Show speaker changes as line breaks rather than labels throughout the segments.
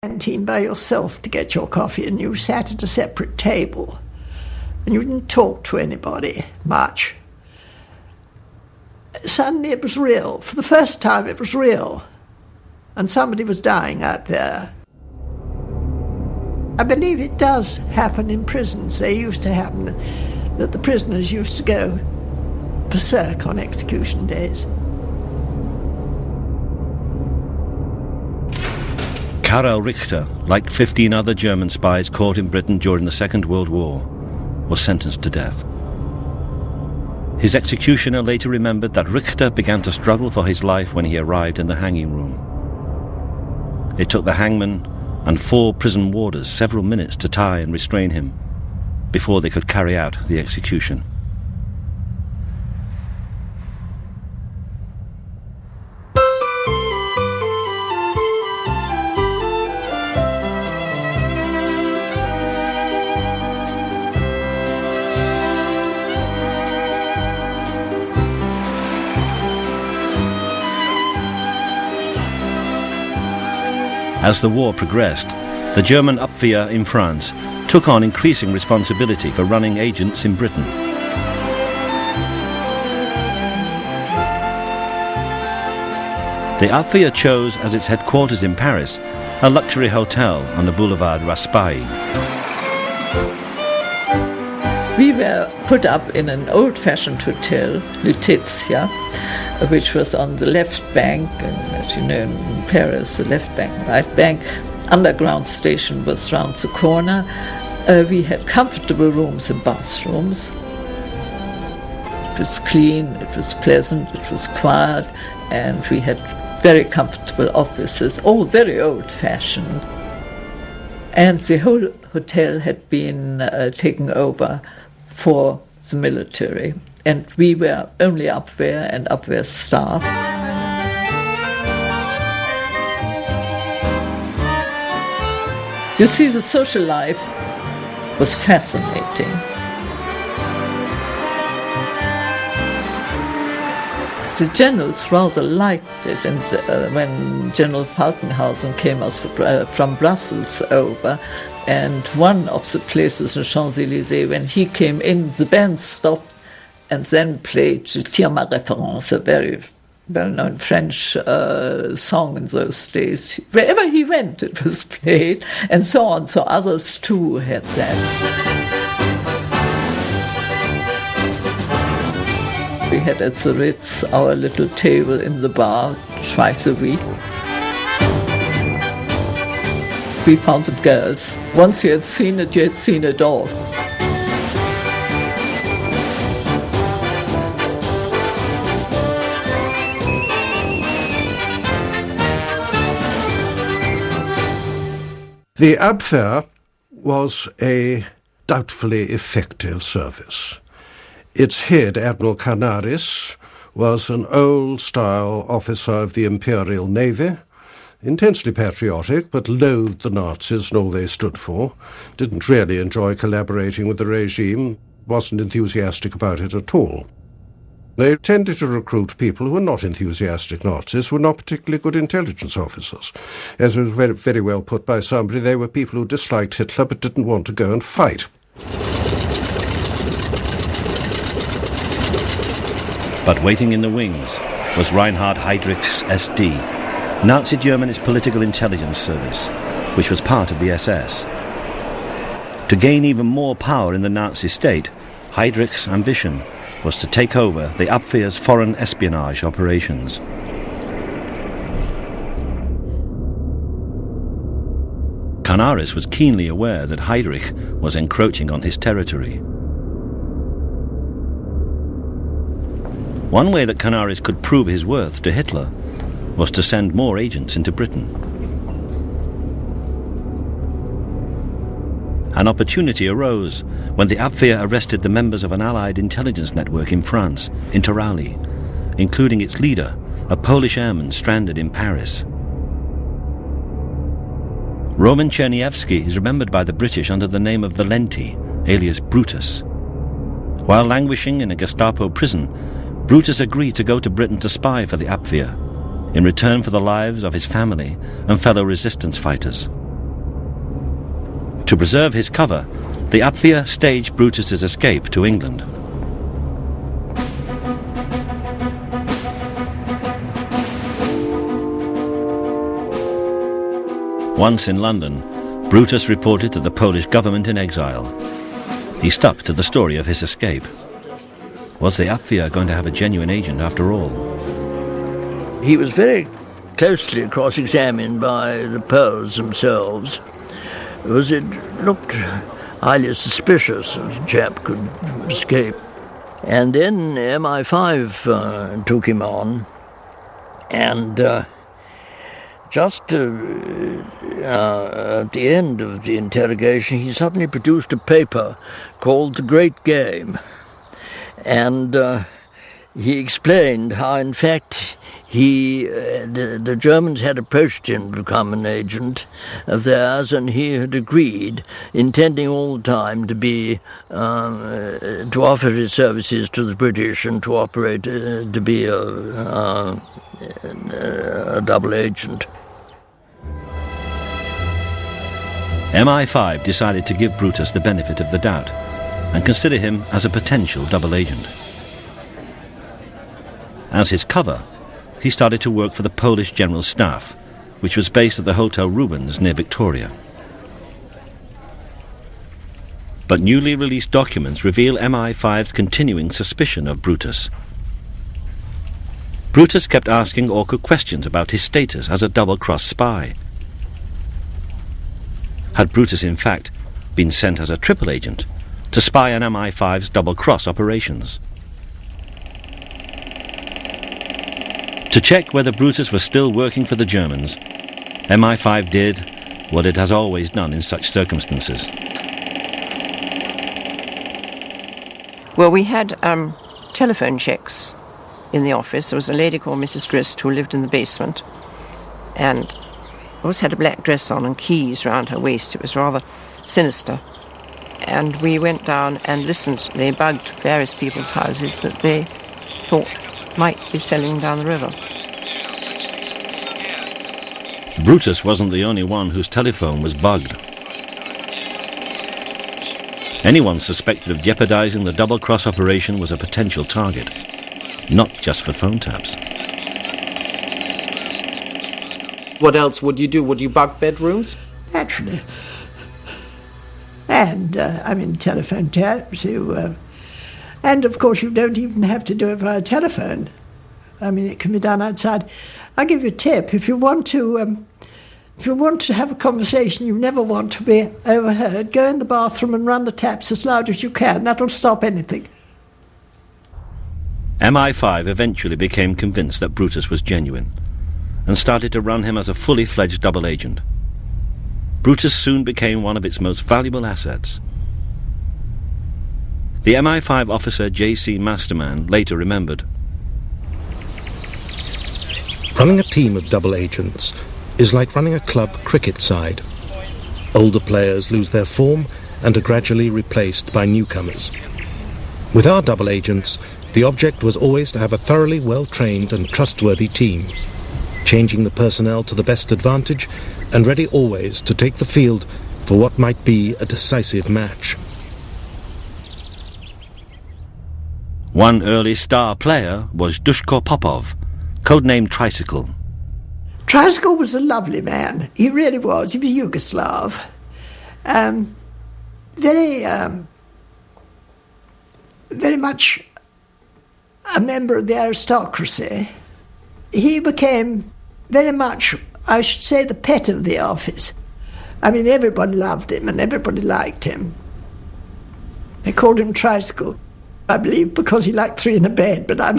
Canteen by yourself to get your coffee, and you sat at a separate table and you didn't talk to anybody much. Suddenly it was real. For the first time it was real, and somebody was dying out there. I believe it does happen in prisons. They used to happen, that the prisoners used to go berserk on execution days.
Karl Richter, like 15 other German spies caught in Britain during the Second World War, was sentenced to death. His executioner later remembered that Richter began to struggle for his life when he arrived in the hanging room. It took the hangman and 4 prison warders several minutes to tie and restrain him before they could carry out the execution. As the war progressed, the German Abwehr in France took on increasing responsibility for running agents in Britain. The Abwehr chose as its headquarters in Paris a luxury hotel on the boulevard Raspail.
We were put up in an old-fashioned hotel, Lutetia, which was on the left bank, and as you know in Paris, the left bank, right bank. Underground station was round the corner. We had comfortable rooms and bathrooms. It was clean, it was pleasant, it was quiet, and we had very comfortable offices, all very old-fashioned. And the whole hotel had been taken over for the military. And we were only Abwehr and Abwehr staff. You see, the social life was fascinating. The generals rather liked it, and when General Falkenhausen came from Brussels over, and one of the places in Champs-Élysées, when he came in, the band stopped and then played Je tire ma référence, a very well-known French song in those days. Wherever he went, it was played, and so on. So others too had that. We had at the Ritz our little table in the bar twice a week. We found the girls. Once you had seen it all.
The Abwehr was a doubtfully effective service. Its head, Admiral Canaris, was an old-style officer of the Imperial Navy, intensely patriotic, but loathed the Nazis and all they stood for, didn't really enjoy collaborating with the regime, wasn't enthusiastic about it at all. They tended to recruit people who were not enthusiastic Nazis, who were not particularly good intelligence officers. As was very, very well put by somebody, they were people who disliked Hitler but didn't want to go and fight.
But waiting in the wings was Reinhard Heydrich's SD, Nazi Germany's political intelligence service, which was part of the SS. To gain even more power in the Nazi state, Heydrich's ambition was to take over the Abwehr's foreign espionage operations. Canaris was keenly aware that Heydrich was encroaching on his territory. One way that Canaris could prove his worth to Hitler was to send more agents into Britain. An opportunity arose when the Abwehr arrested the members of an Allied intelligence network in France, Interali, including its leader, a Polish airman stranded in Paris. Roman Cherniavsky is remembered by the British under the name of Valenti, alias Brutus. While languishing in a Gestapo prison, Brutus agreed to go to Britain to spy for the Abwehr, in return for the lives of his family and fellow resistance fighters. To preserve his cover, the Abwehr staged Brutus's escape to England. Once in London, Brutus reported to the Polish government in exile. He stuck to the story of his escape. Was the Abwehr going to have a genuine agent after all?
He was very closely cross-examined by the Poles themselves, because it looked highly suspicious that a chap could escape. And then MI5 took him on, and just at the end of the interrogation, he suddenly produced a paper called The Great Game. And he explained how, in fact, the Germans had approached him to become an agent of theirs, and he had agreed, intending all the time to offer his services to the British and to operate, to be a double agent.
MI5 decided to give Brutus the benefit of the doubt and consider him as a potential double agent. As his cover, he started to work for the Polish General Staff, which was based at the Hotel Rubens near Victoria. But newly released documents reveal MI5's continuing suspicion of Brutus. Brutus kept asking awkward questions about his status as a double-cross spy. Had Brutus, in fact, been sent as a triple agent to spy on MI5's double-cross operations? To check whether Brutus was still working for the Germans, MI5 did what it has always done in such circumstances.
Well, we had telephone checks in the office. There was a lady called Mrs. Grist who lived in the basement and always had a black dress on and keys round her waist. It was rather sinister. And we went down and listened. They bugged various people's houses that they thought might be selling down the river.
Brutus wasn't the only one whose telephone was bugged. Anyone suspected of jeopardizing the double-cross operation was a potential target, not just for phone taps.
What else would you do? Would you bug bedrooms?
Naturally. And, telephone taps. And, of course, you don't even have to do it via telephone. It can be done outside. I'll give you a tip. If you want to have a conversation you never want to be overheard, go in the bathroom and run the taps as loud as you can. That'll stop anything.
MI5 eventually became convinced that Brutus was genuine and started to run him as a fully fledged double agent. Brutus soon became one of its most valuable assets. The MI5 officer J.C. Masterman later remembered.
Running a team of double agents is like running a club cricket side. Older players lose their form and are gradually replaced by newcomers. With our double agents, the object was always to have a thoroughly well-trained and trustworthy team, changing the personnel to the best advantage and ready always to take the field for what might be a decisive match.
One early star player was Dushko Popov, codenamed Tricycle.
Tricycle was a lovely man. He really was. He was Yugoslav. Very much a member of the aristocracy. He became very much, I should say, the pet of the office. Everybody loved him and everybody liked him. They called him Tricycle, I believe, because he liked three in a bed, but I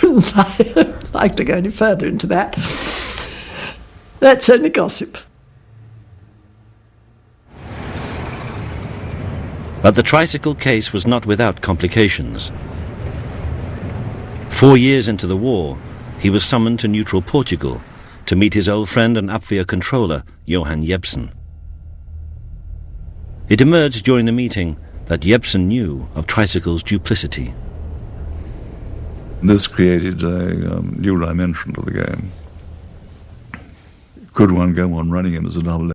wouldn't like to go any further into that. That's only gossip.
But the Tricycle case was not without complications. 4 years into the war, he was summoned to neutral Portugal to meet his old friend and Abwehr controller, Johann Jebsen. It emerged during the meeting that Jebsen knew of Tricycle's duplicity.
This created a new dimension to the game. Could one go on running him as a double